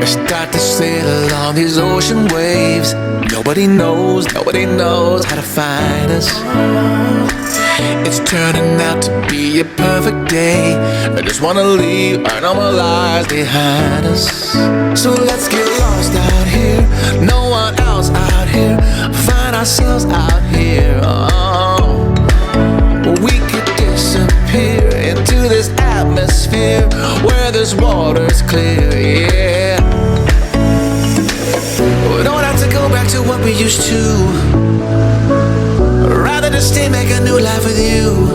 I start to sail along these ocean waves. Nobody knows how to find us. It's turning out to be a perfect day. I just wanna leave our normal lives behind us. So let's get lost out here, no one else out here. Find ourselves out here. Oh, we could disappear into this atmosphere where this water's clear, yeah. We don't have to go back to what we used to. Rather just stay, make a new life with you.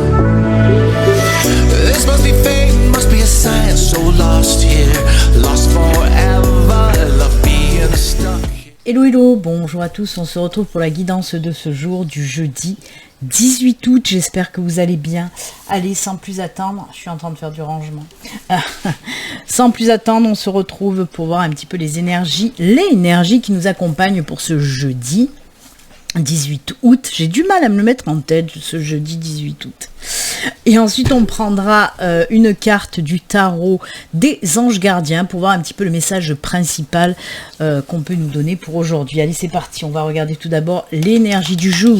This must be fate, must be a sign. So lost here, lost forever. Love being stuck. Hello hello, bonjour à tous, on se retrouve pour la guidance de ce jour du jeudi 18 août, j'espère que vous allez bien. Allez, sans plus attendre, je suis en train de faire du rangement. Sans plus attendre, on se retrouve pour voir un petit peu les énergies qui nous accompagnent pour ce jeudi 18 août. J'ai du mal à me le mettre en tête, ce jeudi 18 août. Et ensuite, on prendra une carte du tarot des anges gardiens pour voir un petit peu le message principal qu'on peut nous donner pour aujourd'hui. Allez, c'est parti. On va regarder tout d'abord l'énergie du jour.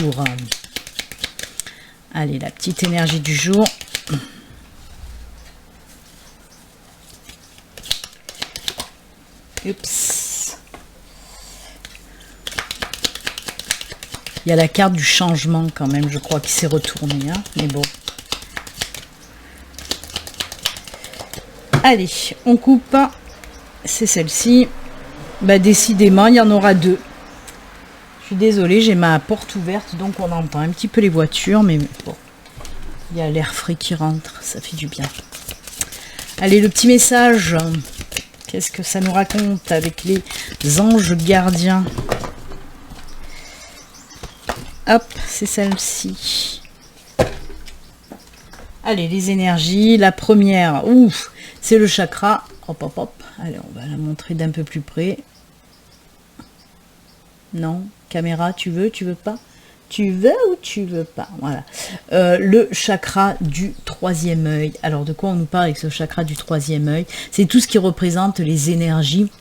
Allez, la petite énergie du jour. Oups. Il y a la carte du changement quand même, je crois, qui s'est retournée, hein, mais bon. Allez, on coupe. C'est celle-ci. Bah, décidément, il y en aura deux. Je suis désolée, j'ai ma porte ouverte, donc on entend un petit peu les voitures, mais bon. Il y a l'air frais qui rentre, ça fait du bien. Allez, le petit message. Qu'est-ce que ça nous raconte avec les anges gardiens? Hop, c'est celle-ci. Allez, les énergies. La première, ouf, c'est le chakra. Hop, hop, hop. Allez, on va la montrer d'un peu plus près. Non, caméra, tu veux pas? Tu veux ou tu veux pas? Voilà. Le chakra du troisième œil. Alors, de quoi on nous parle avec ce chakra du troisième œil? C'est tout ce qui représente les énergies.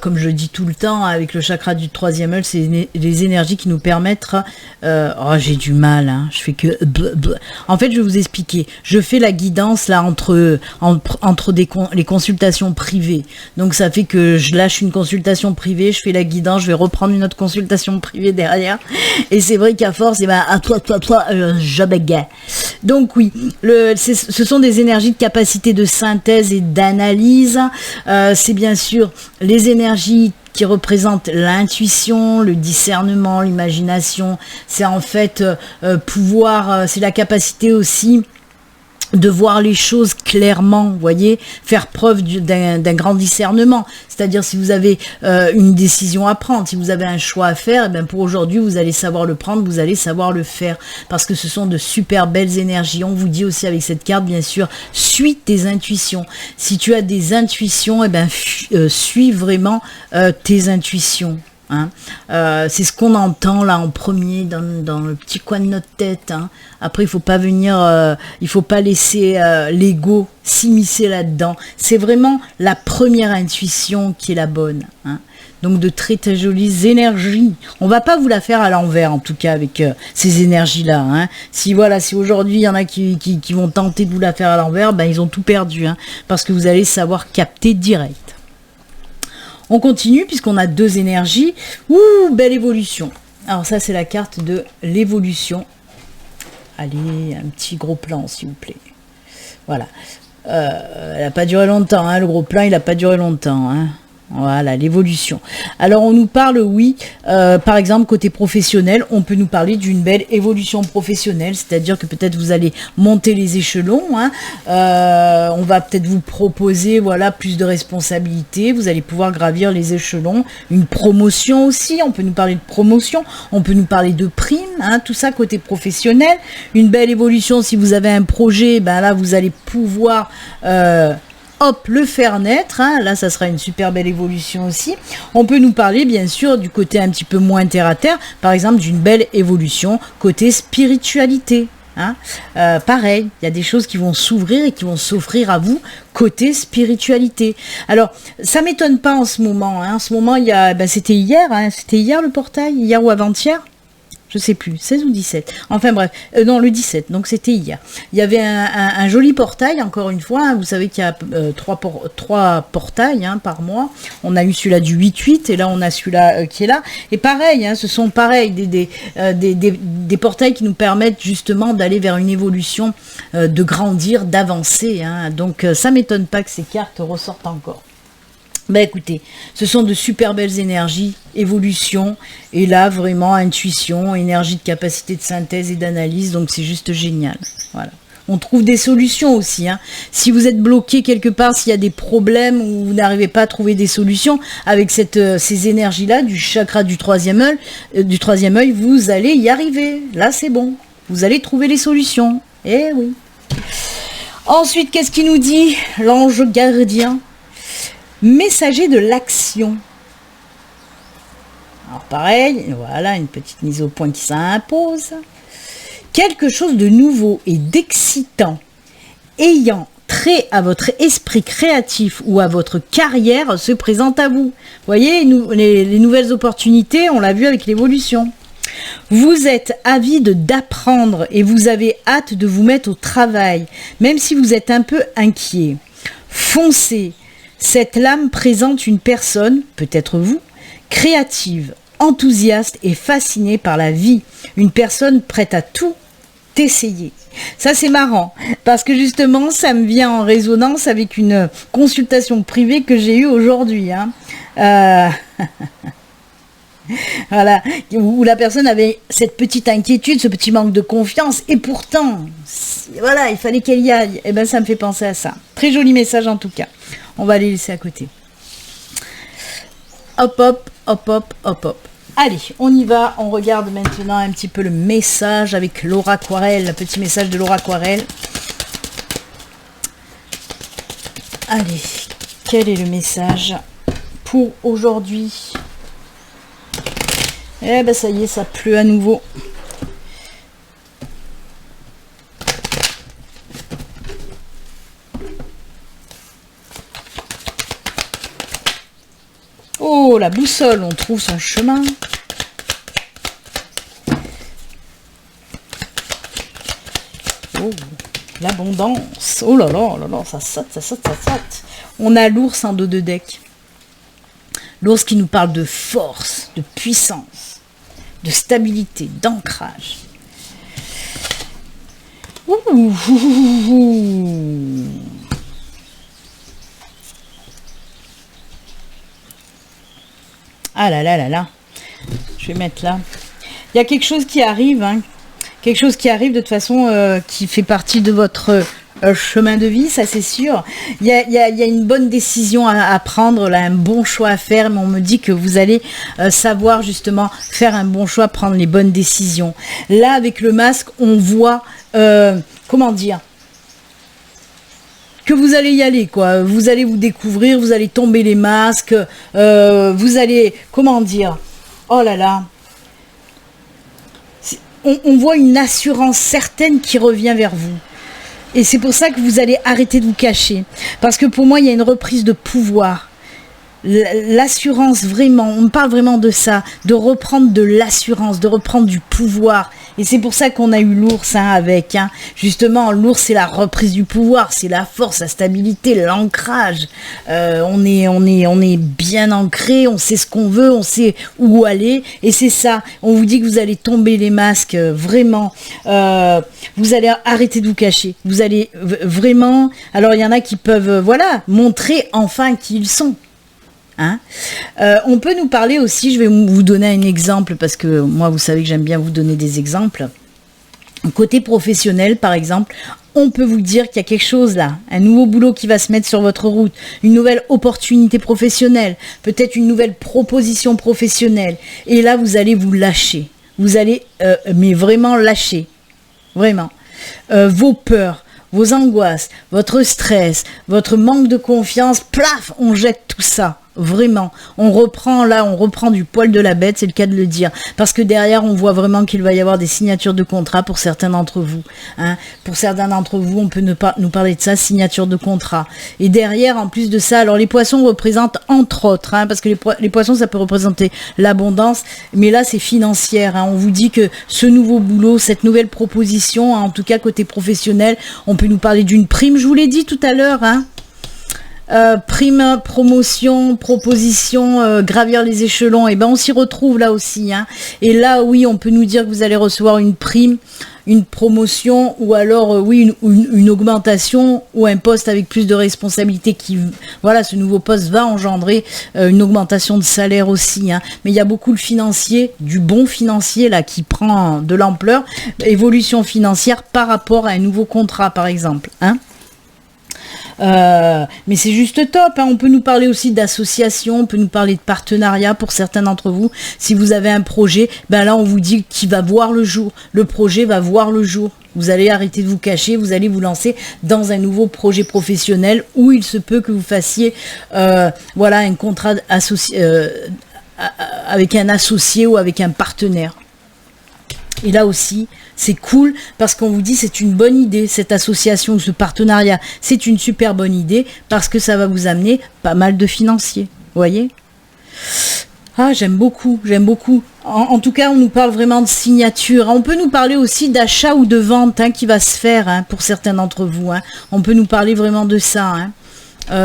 Comme je dis tout le temps, avec le chakra du troisième œil, c'est les énergies qui nous permettent... oh, j'ai du mal, hein, je fais que... En fait, je vais vous expliquer. Je fais la guidance là entre les consultations privées. Donc, ça fait que je lâche une consultation privée, je fais la guidance, je vais reprendre une autre consultation privée derrière. Et c'est vrai qu'à force, à toi, je bégaye. Donc oui, ce sont des énergies de capacité de synthèse et d'analyse. C'est bien sûr les énergies qui représentent l'intuition, le discernement, l'imagination. C'est en fait c'est la capacité aussi de voir les choses clairement, vous voyez, faire preuve d'un grand discernement. C'est-à-dire si vous avez une décision à prendre, si vous avez un choix à faire, et bien pour aujourd'hui, vous allez savoir le prendre, vous allez savoir le faire. Parce que ce sont de super belles énergies. On vous dit aussi avec cette carte, bien sûr, suis tes intuitions. Si tu as des intuitions, et bien suis vraiment tes intuitions. Hein. C'est ce qu'on entend là en premier dans le petit coin de notre tête. Hein. Après, il faut pas laisser l'ego s'immiscer là-dedans. C'est vraiment la première intuition qui est la bonne. Hein. Donc de très très jolies énergies. On va pas vous la faire à l'envers en tout cas avec ces énergies-là. Hein. Si aujourd'hui il y en a qui vont tenter de vous la faire à l'envers, ben ils ont tout perdu. Hein, parce que vous allez savoir capter direct. On continue puisqu'on a deux énergies. Ouh, belle évolution. Alors ça, c'est la carte de l'évolution. Allez, un petit gros plan, s'il vous plaît. Voilà. Elle n'a pas duré longtemps, hein, le gros plan, il n'a pas duré longtemps. Hein. Voilà, l'évolution. Alors, on nous parle, oui, par exemple, côté professionnel, on peut nous parler d'une belle évolution professionnelle, c'est-à-dire que peut-être vous allez monter les échelons, hein, on va peut-être vous proposer, voilà, plus de responsabilités, vous allez pouvoir gravir les échelons, une promotion aussi, on peut nous parler de promotion, on peut nous parler de primes, hein, tout ça côté professionnel, une belle évolution si vous avez un projet, ben là, vous allez pouvoir... hop, le faire naître, hein. Là ça sera une super belle évolution aussi. On peut nous parler bien sûr du côté un petit peu moins terre à terre, par exemple d'une belle évolution côté spiritualité. Hein, pareil, il y a des choses qui vont s'ouvrir et qui vont s'offrir à vous côté spiritualité. Alors, ça m'étonne pas en ce moment. Hein. En ce moment, il y a, c'était hier, hein, c'était hier le portail, hier ou avant-hier. Je sais plus, 16 ou 17. Enfin bref, non, le 17, donc c'était hier. Il y avait un joli portail, encore une fois. Hein, vous savez qu'il y a trois portails hein, par mois. On a eu celui-là du 8-8 et là on a celui-là qui est là. Et pareil, hein, ce sont pareil des portails qui nous permettent justement d'aller vers une évolution, de grandir, d'avancer. Hein. Donc ça m'étonne pas que ces cartes ressortent encore. Écoutez, ce sont de super belles énergies, évolution, et là vraiment intuition, énergie de capacité de synthèse et d'analyse, donc c'est juste génial. Voilà. On trouve des solutions aussi. Hein. Si vous êtes bloqué quelque part, s'il y a des problèmes ou vous n'arrivez pas à trouver des solutions, avec ces énergies-là, du chakra du troisième œil, vous allez y arriver. Là, c'est bon. Vous allez trouver les solutions. Eh oui. Ensuite, qu'est-ce qu'il nous dit l'ange gardien ? Messager de l'action. Alors pareil, voilà, une petite mise au point qui s'impose. Quelque chose de nouveau et d'excitant ayant trait à votre esprit créatif ou à votre carrière se présente à vous. Vous voyez, les nouvelles opportunités, on l'a vu avec l'évolution. Vous êtes avide d'apprendre et vous avez hâte de vous mettre au travail, même si vous êtes un peu inquiet. Foncez. Cette lame présente une personne, peut-être vous, créative, enthousiaste et fascinée par la vie. Une personne prête à tout essayer. Ça, c'est marrant, parce que justement, ça me vient en résonance avec une consultation privée que j'ai eue aujourd'hui. Hein. Voilà, où la personne avait cette petite inquiétude, ce petit manque de confiance, et pourtant, voilà, il fallait qu'elle y aille. Et ben, ça me fait penser à ça. Très joli message en tout cas. On va les laisser à côté. Hop, hop, hop, hop, hop, hop. Allez, on y va. On regarde maintenant un petit peu le message avec Laura Aquarelle, le petit message de Laura Aquarelle. Allez, quel est le message pour aujourd'hui ? Eh ben ça y est, ça pleut à nouveau. Oh, la boussole, on trouve son chemin. Oh, l'abondance. Oh là là, ça saute, ça saute, ça saute. On a l'ours en dos de deck. L'ours qui nous parle de force, de puissance, de stabilité, d'ancrage. Ouh. Ah là là là là. Je vais mettre là. Il y a quelque chose qui arrive, hein. Quelque chose qui arrive de toute façon qui fait partie de votre chemin de vie, ça c'est sûr. Il y a une bonne décision à prendre, là, un bon choix à faire, mais on me dit que vous allez savoir justement faire un bon choix, prendre les bonnes décisions. Là, avec le masque, on voit, comment dire, que vous allez y aller, quoi. Vous allez vous découvrir, vous allez tomber les masques, vous allez, comment dire, oh là là. On voit une assurance certaine qui revient vers vous. Et c'est pour ça que vous allez arrêter de vous cacher. Parce que pour moi, il y a une reprise de pouvoir. L'assurance, vraiment, on parle vraiment de ça, de reprendre de l'assurance, de reprendre du pouvoir. Et c'est pour ça qu'on a eu l'ours avec. Hein. Justement, l'ours, c'est la reprise du pouvoir, c'est la force, la stabilité, l'ancrage. On est bien ancré, on sait ce qu'on veut, on sait où aller. Et c'est ça, on vous dit que vous allez tomber les masques, vraiment. Vous allez arrêter de vous cacher. Vous allez vraiment... Alors, il y en a qui peuvent, montrer enfin qui ils sont. Hein, on peut nous parler aussi, je vais vous donner un exemple parce que moi vous savez que j'aime bien vous donner des exemples. Côté professionnel par exemple, on peut vous dire qu'il y a quelque chose là, un nouveau boulot qui va se mettre sur votre route, une nouvelle opportunité professionnelle, peut-être une nouvelle proposition professionnelle. Et là vous allez vous lâcher, vous allez mais vraiment lâcher, vraiment. Vos peurs, vos angoisses, votre stress, votre manque de confiance, plaf, on jette tout ça. Vraiment. On reprend du poil de la bête, c'est le cas de le dire. Parce que derrière, on voit vraiment qu'il va y avoir des signatures de contrat pour certains d'entre vous. Hein. Pour certains d'entre vous, on peut nous parler de ça, signature de contrat. Et derrière, en plus de ça, alors les poissons représentent entre autres, hein, parce que les poissons, ça peut représenter l'abondance, mais là, c'est financière. Hein. On vous dit que ce nouveau boulot, cette nouvelle proposition, hein, en tout cas côté professionnel, on peut nous parler d'une prime, je vous l'ai dit tout à l'heure, hein. Prime, promotion, proposition, gravir les échelons, et ben on s'y retrouve là aussi, hein. Et là, oui, on peut nous dire que vous allez recevoir une prime, une promotion, ou alors, oui, une augmentation, ou un poste avec plus de responsabilités voilà, ce nouveau poste va engendrer une augmentation de salaire aussi, hein. Mais il y a beaucoup le financier, du bon financier, là, qui prend de l'ampleur, évolution financière par rapport à un nouveau contrat, par exemple, hein. Mais c'est juste top, hein. On peut nous parler aussi d'associations, on peut nous parler de partenariat pour certains d'entre vous. Si vous avez un projet, ben là on vous dit qu'il va voir le jour, le projet va voir le jour. Vous allez arrêter de vous cacher, vous allez vous lancer dans un nouveau projet professionnel où il se peut que vous fassiez voilà, un contrat associé, avec un associé ou avec un partenaire. Et là aussi, c'est cool parce qu'on vous dit c'est une bonne idée, cette association ou ce partenariat. C'est une super bonne idée parce que ça va vous amener pas mal de financiers. Vous voyez ? Ah, j'aime beaucoup, j'aime beaucoup. En tout cas, on nous parle vraiment de signature. On peut nous parler aussi d'achat ou de vente, hein, qui va se faire, hein, pour certains d'entre vous. Hein. On peut nous parler vraiment de ça, hein.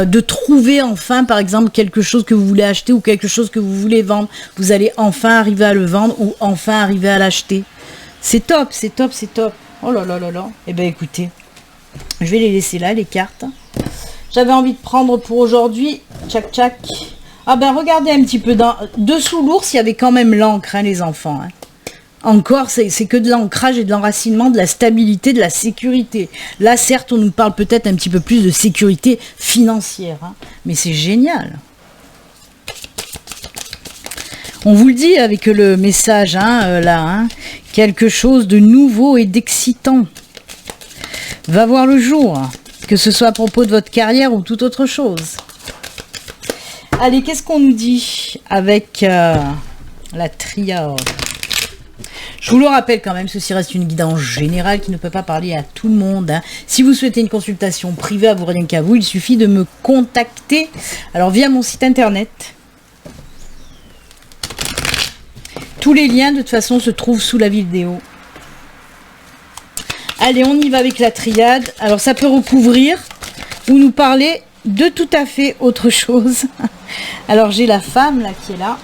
De trouver enfin, par exemple, quelque chose que vous voulez acheter ou quelque chose que vous voulez vendre. Vous allez enfin arriver à le vendre ou enfin arriver à l'acheter. C'est top, c'est top, c'est top. Oh là là là là. Eh bien, écoutez, je vais les laisser là, les cartes. J'avais envie de prendre pour aujourd'hui. Tchac, tchac. Ah ben, regardez un petit peu. Dessous l'ours, il y avait quand même l'encre, hein, les enfants. Hein. Encore, c'est que de l'ancrage et de l'enracinement, de la stabilité, de la sécurité. Là, certes, on nous parle peut-être un petit peu plus de sécurité financière. Hein, mais c'est génial. On vous le dit avec le message, hein, là, hein, quelque chose de nouveau et d'excitant va voir le jour, que ce soit à propos de votre carrière ou toute autre chose. Allez, qu'est-ce qu'on nous dit avec la triade ? Je vous le rappelle quand même, ceci reste une guidance générale qui ne peut pas parler à tout le monde. Hein. Si vous souhaitez une consultation privée à vous, rien qu'à vous, il suffit de me contacter. Alors, via mon site internet. Tous les liens, de toute façon, se trouvent sous la vidéo. Allez, on y va avec la triade. Alors, ça peut recouvrir ou nous parler de tout à fait autre chose. Alors, j'ai la femme, là, qui est là.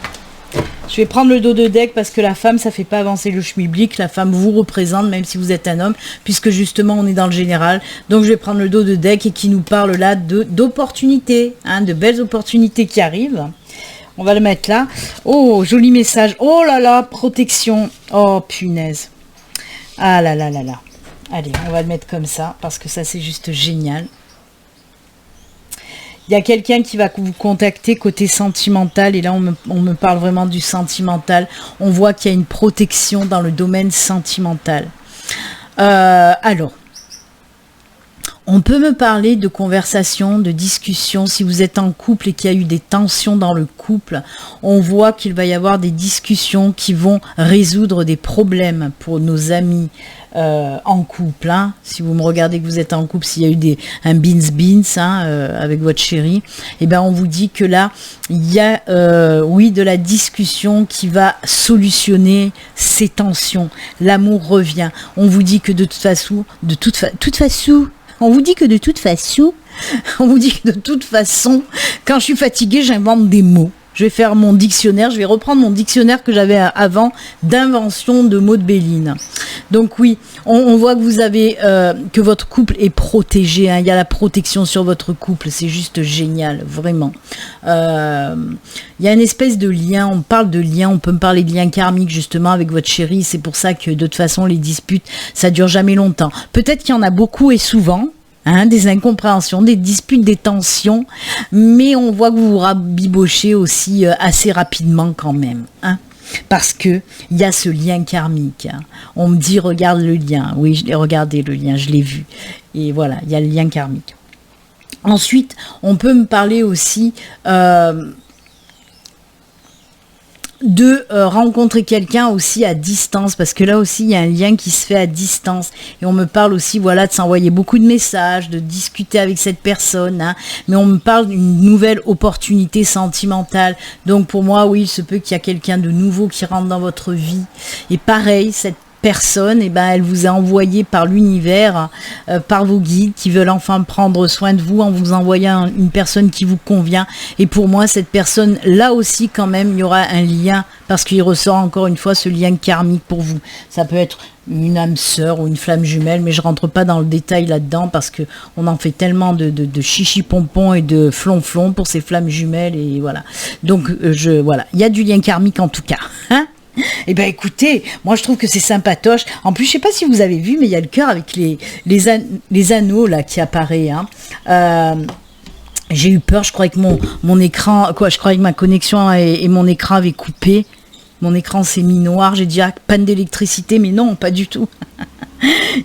Je vais prendre le dos de deck parce que la femme, ça fait pas avancer le schmilblick. La femme vous représente, même si vous êtes un homme, puisque justement, on est dans le général. Donc, je vais prendre le dos de deck et qui nous parle là d'opportunités, hein, de belles opportunités qui arrivent. On va le mettre là. Oh, joli message. Oh là là, protection. Oh, punaise. Ah là là là là. Allez, on va le mettre comme ça, parce que ça, c'est juste génial. Il y a quelqu'un qui va vous contacter côté sentimental, et là, on me parle vraiment du sentimental. On voit qu'il y a une protection dans le domaine sentimental. Alors, on peut me parler de conversation, de discussion. Si vous êtes en couple et qu'il y a eu des tensions dans le couple, on voit qu'il va y avoir des discussions qui vont résoudre des problèmes pour nos amis en couple. Hein. Si vous me regardez que vous êtes en couple, s'il y a eu un beans hein, avec votre chéri, eh ben on vous dit que là, il y a oui, de la discussion qui va solutionner ces tensions. L'amour revient. On vous dit que de toute façon, on vous dit que de toute façon, quand je suis fatiguée, j'invente des mots. Je vais faire mon dictionnaire, je vais reprendre mon dictionnaire que j'avais avant d'invention de mots de Béline. Donc oui, on voit que vous avez, que votre couple est protégé. Hein. Il y a la protection sur votre couple, c'est juste génial, vraiment. Il y a une espèce de lien, on parle de lien, on peut me parler de lien karmique justement avec votre chéri. C'est pour ça que de toute façon les disputes, ça dure jamais longtemps. Peut-être qu'il y en a beaucoup et souvent. Hein, des incompréhensions, des disputes, des tensions, mais on voit que vous vous rabibochez aussi assez rapidement quand même, hein, parce que il y a ce lien karmique. Hein. On me dit regarde le lien, oui je l'ai regardé le lien, je l'ai vu, et voilà, il y a le lien karmique. Ensuite, on peut me parler aussi de rencontrer quelqu'un aussi à distance, parce que là aussi il y a un lien qui se fait à distance, et on me parle aussi voilà de s'envoyer beaucoup de messages, de discuter avec cette personne, hein, mais on me parle d'une nouvelle opportunité sentimentale. Donc pour moi oui, il se peut qu'il y a quelqu'un de nouveau qui rentre dans votre vie, et pareil, cette personne, elle vous a envoyé par l'univers, par vos guides qui veulent enfin prendre soin de vous en vous envoyant une personne qui vous convient. Et pour moi, cette personne, là aussi, quand même, il y aura un lien, parce qu'il ressort encore une fois ce lien karmique pour vous. Ça peut être une âme sœur ou une flamme jumelle, mais je rentre pas dans le détail là-dedans parce que on en fait tellement de chichi pompons et de flonflon pour ces flammes jumelles, et voilà. Donc, voilà, il y a du lien karmique en tout cas, hein. Eh ben écoutez, moi je trouve que c'est sympatoche. En plus, je sais pas si vous avez vu, mais il y a le cœur avec les anneaux là qui apparaît. Hein. J'ai eu peur, je croyais que mon écran, je croyais que ma connexion et mon écran avaient coupé. Mon écran s'est mis noir, j'ai dit panne d'électricité, mais non, pas du tout.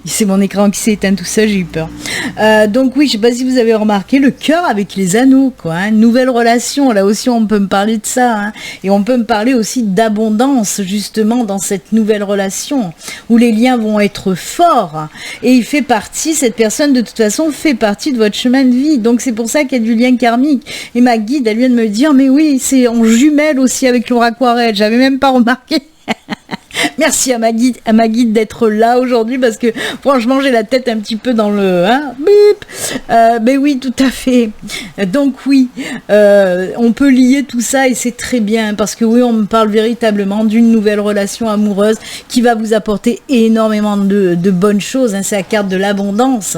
C'est mon écran qui s'est éteint tout seul, j'ai eu peur. Donc oui, je sais pas si vous avez remarqué, le cœur avec les anneaux, quoi. Hein, nouvelle relation, là aussi on peut me parler de ça. Hein, et on peut me parler aussi d'abondance, justement, dans cette nouvelle relation, où les liens vont être forts. Et il fait partie, cette personne, de toute façon, fait partie de votre chemin de vie. Donc c'est pour ça qu'il y a du lien karmique. Et ma guide, elle vient de me dire, mais oui, c'est en jumelle aussi avec l'aura aquarelle. J'avais même pas remarqué. Merci à ma guide d'être là aujourd'hui, parce que franchement j'ai la tête un petit peu dans le bip. Mais oui, tout à fait. Donc oui, on peut lier tout ça et c'est très bien, parce que oui, on me parle véritablement d'une nouvelle relation amoureuse qui va vous apporter énormément de bonnes choses. Hein. C'est la carte de l'abondance.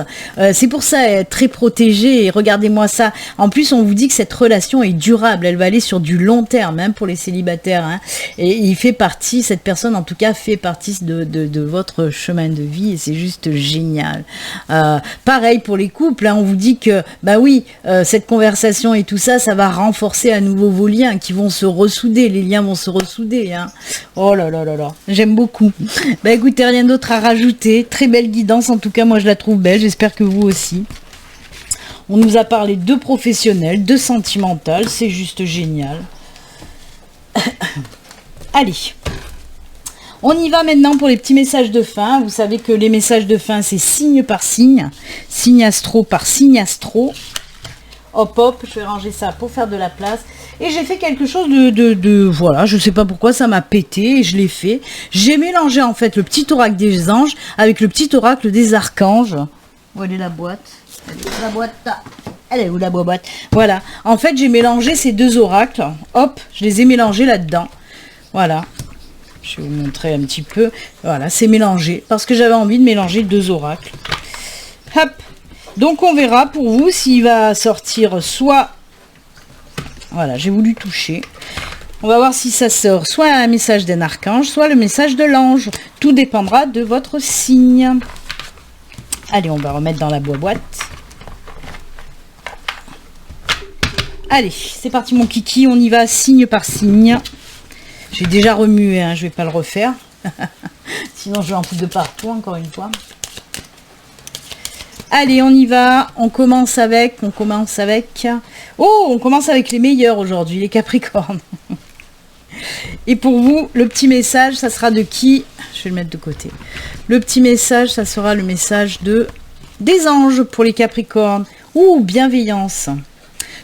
C'est pour ça elle est très protégée, et regardez-moi ça. En plus, on vous dit que cette relation est durable, elle va aller sur du long terme, hein, pour les célibataires. Hein. Et il fait partie, cette personne en tout cas fait partie de votre chemin de vie, et c'est juste génial. Pareil pour les couples, hein, on vous dit que bah oui, cette conversation et tout ça, ça va renforcer à nouveau vos liens qui vont se ressouder, les liens vont se ressouder. Hein. Oh là là là là, j'aime beaucoup. Bah écoutez, rien d'autre à rajouter, très belle guidance, en tout cas moi je la trouve belle, j'espère que vous aussi. On nous a parlé de professionnel, de sentimental, c'est juste génial. Allez, on y va maintenant pour les petits messages de fin. Vous savez que les messages de fin, c'est signe par signe, signe astro par signe astro. Hop hop, je vais ranger ça pour faire de la place. Et j'ai fait quelque chose voilà, je sais pas pourquoi ça m'a pété, et je l'ai fait. J'ai mélangé en fait le petit oracle des anges avec le petit oracle des archanges. Où est la boîte? La boîte, elle est où la boîte? Voilà, en fait j'ai mélangé ces deux oracles. Hop, je les ai mélangés là-dedans. Voilà. Je vais vous montrer un petit peu. Voilà, c'est mélangé, parce que j'avais envie de mélanger deux oracles. Hop. Donc on verra pour vous s'il va sortir soit... Voilà, j'ai voulu toucher. On va voir si ça sort soit un message d'un archange, soit le message de l'ange. Tout dépendra de votre signe. Allez, on va remettre dans la boîte. Allez, c'est parti mon kiki, on y va signe par signe. J'ai déjà remué, hein, je vais pas le refaire. Sinon je vais en foutre de partout, encore une fois. Allez, on y va. On commence avec... Oh, on commence avec les meilleurs aujourd'hui, les Capricornes. Et pour vous, le petit message, ça sera de qui? Je vais le mettre de côté. Le petit message, ça sera le message des anges pour les Capricornes. Ouh, bienveillance.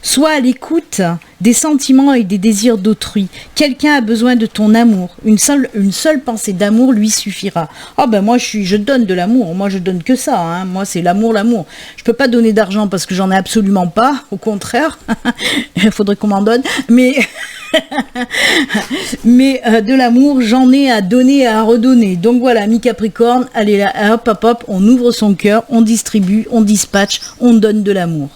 Sois à l'écoute des sentiments et des désirs d'autrui. Quelqu'un a besoin de ton amour. Une seule pensée d'amour lui suffira. Ah ben moi je donne de l'amour. Moi je donne que ça. Hein. Moi c'est l'amour. Je peux pas donner d'argent parce que j'en ai absolument pas. Au contraire, il faudrait qu'on m'en donne. Mais de l'amour, j'en ai à donner et à redonner. Donc voilà, mi Capricorne, allez là, hop hop hop, on ouvre son cœur, on distribue, on dispatche, on donne de l'amour.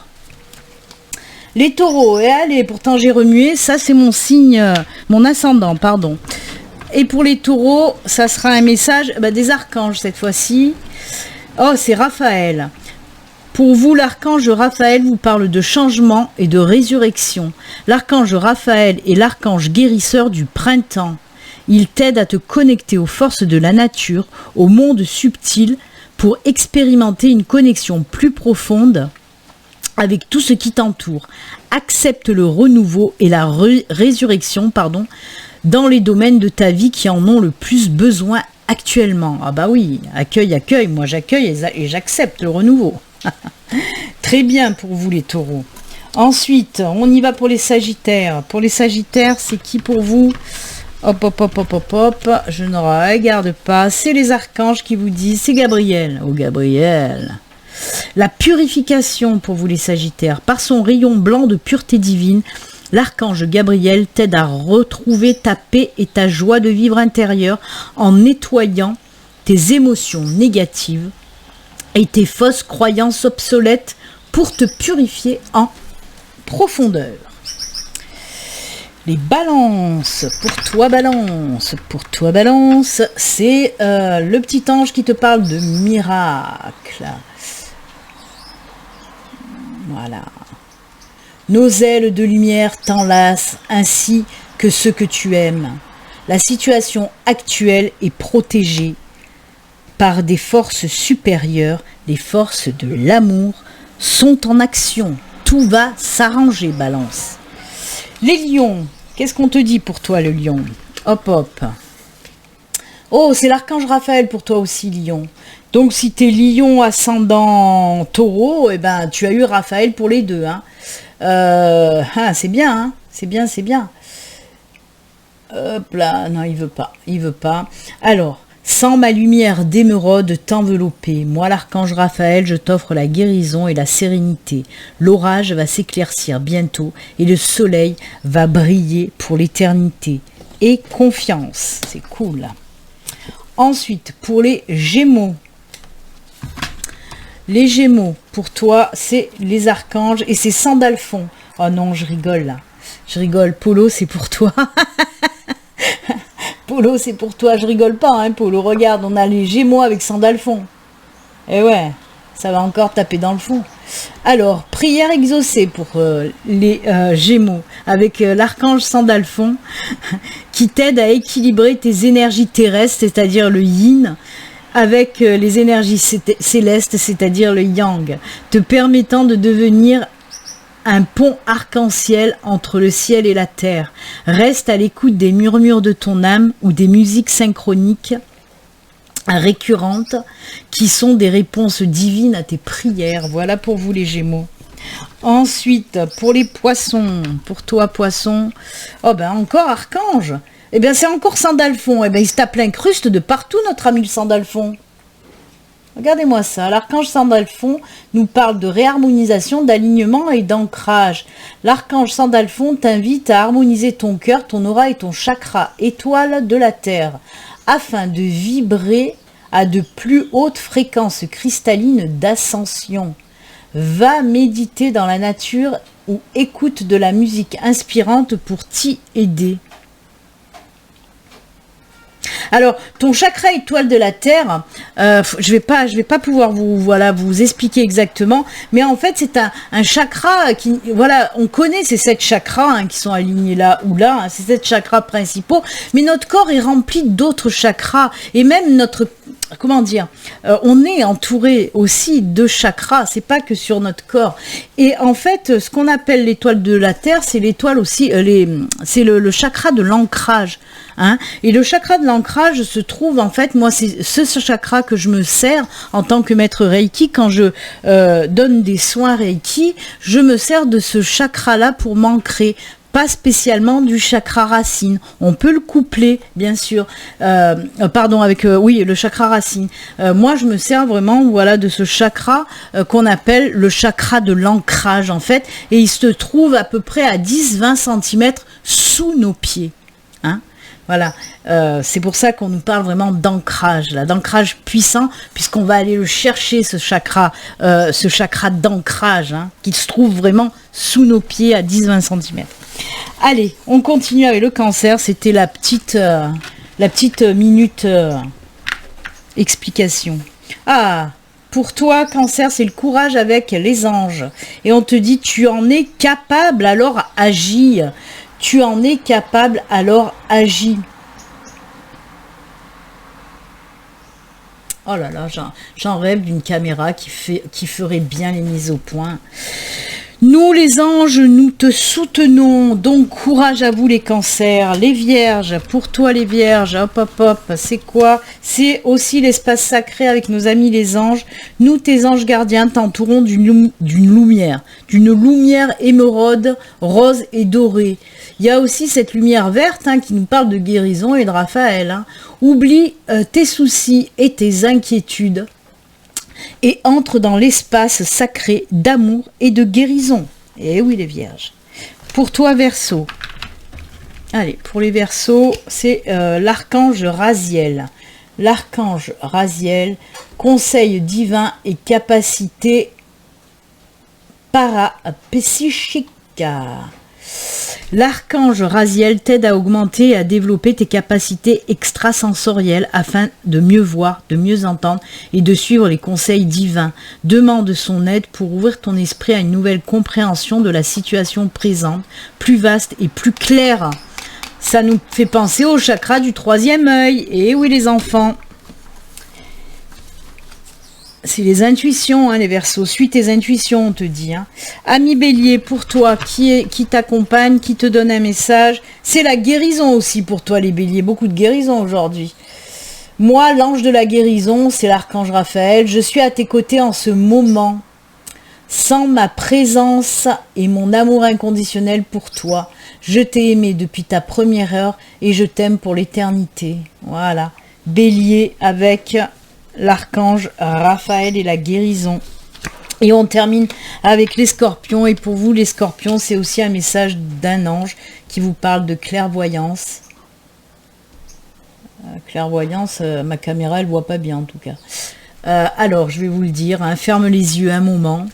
Les taureaux, et allez, pourtant j'ai remué, ça c'est mon signe, mon ascendant, pardon. Et pour les taureaux, ça sera un message des archanges cette fois-ci. Oh, c'est Raphaël. Pour vous, l'archange Raphaël vous parle de changement et de résurrection. L'archange Raphaël est l'archange guérisseur du printemps. Il t'aide à te connecter aux forces de la nature, au monde subtil, pour expérimenter une connexion plus profonde avec tout ce qui t'entoure. Accepte le renouveau et la résurrection, dans les domaines de ta vie qui en ont le plus besoin actuellement. Ah bah oui, accueille, moi j'accueille et j'accepte le renouveau. Très bien pour vous les taureaux. Ensuite, on y va pour les sagittaires. Pour les sagittaires, c'est qui pour vous? Hop, je ne regarde pas. C'est les archanges qui vous disent, c'est Gabriel. Oh Gabriel. La purification pour vous les sagittaires. Par son rayon blanc de pureté divine, l'archange Gabriel t'aide à retrouver ta paix et ta joie de vivre intérieure en nettoyant tes émotions négatives et tes fausses croyances obsolètes pour te purifier en profondeur. Les balances, pour toi balance, c'est le petit ange qui te parle de miracle. Voilà. Nos ailes de lumière t'enlacent ainsi que ceux que tu aimes. La situation actuelle est protégée par des forces supérieures, les forces de l'amour sont en action. Tout va s'arranger, balance. Les lions, qu'est-ce qu'on te dit pour toi le lion? Hop. Oh, c'est l'archange Raphaël pour toi aussi, lion. Donc si t'es lion ascendant taureau, eh ben tu as eu Raphaël pour les deux. Hein. C'est bien, hein. C'est bien. Hop là, non, il veut pas. Alors, sans ma lumière d'émeraude t'envelopper, moi l'archange Raphaël, je t'offre la guérison et la sérénité. L'orage va s'éclaircir bientôt et le soleil va briller pour l'éternité. Et confiance, c'est cool. Ensuite, pour les Gémeaux. Les Gémeaux, pour toi, c'est les archanges et c'est Sandalphon. Oh non, je rigole là. Je rigole. Polo, c'est pour toi. Polo, c'est pour toi. Je rigole pas, hein, Polo. Regarde, on a les Gémeaux avec Sandalphon. Et ouais, ça va encore taper dans le fond. Alors, prière exaucée pour les Gémeaux avec l'archange Sandalphon qui t'aide à équilibrer tes énergies terrestres, c'est-à-dire le yin, avec les énergies célestes, c'est-à-dire le yang, te permettant de devenir un pont arc-en-ciel entre le ciel et la terre. Reste à l'écoute des murmures de ton âme ou des musiques synchroniques récurrentes qui sont des réponses divines à tes prières. Voilà pour vous les Gémeaux. Ensuite, pour les poissons, pour toi poisson, oh ben encore archange. Eh bien c'est encore Sandalphon. Eh bien il se tape l'incruste de partout notre ami le Sandalphon. Regardez-moi ça, l'archange Sandalphon nous parle de réharmonisation, d'alignement et d'ancrage. L'archange Sandalphon t'invite à harmoniser ton cœur, ton aura et ton chakra, étoile de la terre, afin de vibrer à de plus hautes fréquences cristallines d'ascension. Va méditer dans la nature ou écoute de la musique inspirante pour t'y aider. Alors, ton chakra étoile de la Terre, je vais pas pouvoir vous expliquer exactement, mais en fait, c'est un chakra qui, voilà, on connaît ces 7 chakras hein, qui sont alignés là ou là, hein, ces 7 chakras principaux, mais notre corps est rempli d'autres chakras, et même notre, comment dire, on est entouré aussi de chakras, c'est pas que sur notre corps. Et en fait, ce qu'on appelle l'étoile de la Terre, c'est l'étoile aussi, c'est le chakra de l'ancrage. Hein. Et le chakra de l'ancrage se trouve, en fait, moi, c'est ce chakra que je me sers en tant que maître Reiki. Quand je donne des soins Reiki, je me sers de ce chakra-là pour m'ancrer. Pas spécialement du chakra racine. On peut le coupler, bien sûr. Avec le chakra racine. Moi, je me sers vraiment, voilà, de ce chakra qu'on appelle le chakra de l'ancrage, en fait. Et il se trouve à peu près à 10-20 cm sous nos pieds. Hein. Voilà, c'est pour ça qu'on nous parle vraiment d'ancrage, là, d'ancrage puissant, puisqu'on va aller le chercher, ce chakra d'ancrage, hein, qui se trouve vraiment sous nos pieds à 10-20 cm. Allez, on continue avec le Cancer, c'était la petite minute explication. Ah, pour toi, Cancer, c'est le courage avec les anges. Et on te dit, tu en es capable, alors agis. Tu en es capable, alors agis. Oh là là, j'en rêve d'une caméra qui ferait bien les mises au point. Nous les anges, nous te soutenons, donc courage à vous les cancers, les vierges, pour toi les vierges, hop hop hop, c'est quoi? C'est aussi l'espace sacré avec nos amis les anges. Nous tes anges gardiens t'entourons d'une lumière émeraude, rose et dorée. Il y a aussi cette lumière verte qui nous parle de guérison et de Raphaël. Oublie tes soucis et tes inquiétudes et entre dans l'espace sacré d'amour et de guérison. Et oui les vierges. Pour toi Verseau. Allez, pour les Verseaux, c'est l'archange Raziel. L'archange Raziel, conseil divin et capacité parapsychique. L'archange Raziel t'aide à augmenter et à développer tes capacités extrasensorielles afin de mieux voir, de mieux entendre et de suivre les conseils divins. Demande son aide pour ouvrir ton esprit à une nouvelle compréhension de la situation présente, plus vaste et plus claire. Ça nous fait penser au chakra du troisième œil. Et oui les enfants, c'est les intuitions, les Verseaux. Suis tes intuitions, on te dit. Ami Bélier, pour toi, qui t'accompagne, qui te donne un message. C'est la guérison aussi pour toi, les Béliers. Beaucoup de guérison aujourd'hui. Moi, l'ange de la guérison, c'est l'archange Raphaël. Je suis à tes côtés en ce moment. Sans ma présence et mon amour inconditionnel pour toi. Je t'ai aimé depuis ta première heure et je t'aime pour l'éternité. Voilà. Bélier avec l'archange Raphaël et la guérison. Et on termine avec les scorpions. Et pour vous, les scorpions, c'est aussi un message d'un ange qui vous parle de clairvoyance. Clairvoyance, ma caméra, elle voit pas bien en tout cas. Alors, je vais vous le dire. Ferme les yeux un moment.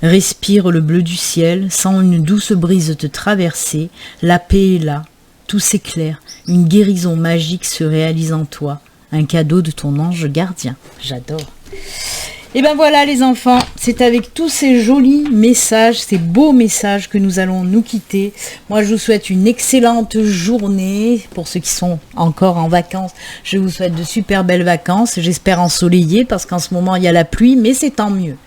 Respire le bleu du ciel. Sens une douce brise te traverser. La paix est là. Tout s'éclaire. Une guérison magique se réalise en toi. Un cadeau de ton ange gardien. J'adore. Et ben voilà les enfants, c'est avec tous ces jolis messages, ces beaux messages que nous allons nous quitter. Moi je vous souhaite une excellente journée. Pour ceux qui sont encore en vacances, je vous souhaite de super belles vacances. J'espère ensoleillées parce qu'en ce moment il y a la pluie, mais c'est tant mieux.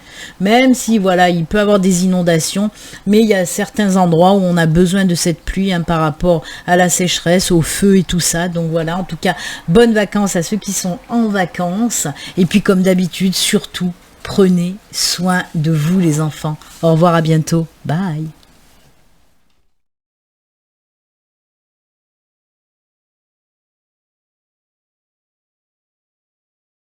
Même si voilà, il peut y avoir des inondations, mais il y a certains endroits où on a besoin de cette pluie par rapport à la sécheresse, au feu et tout ça. Donc voilà, en tout cas, bonnes vacances à ceux qui sont en vacances. Et puis comme d'habitude, surtout, prenez soin de vous les enfants. Au revoir, à bientôt. Bye.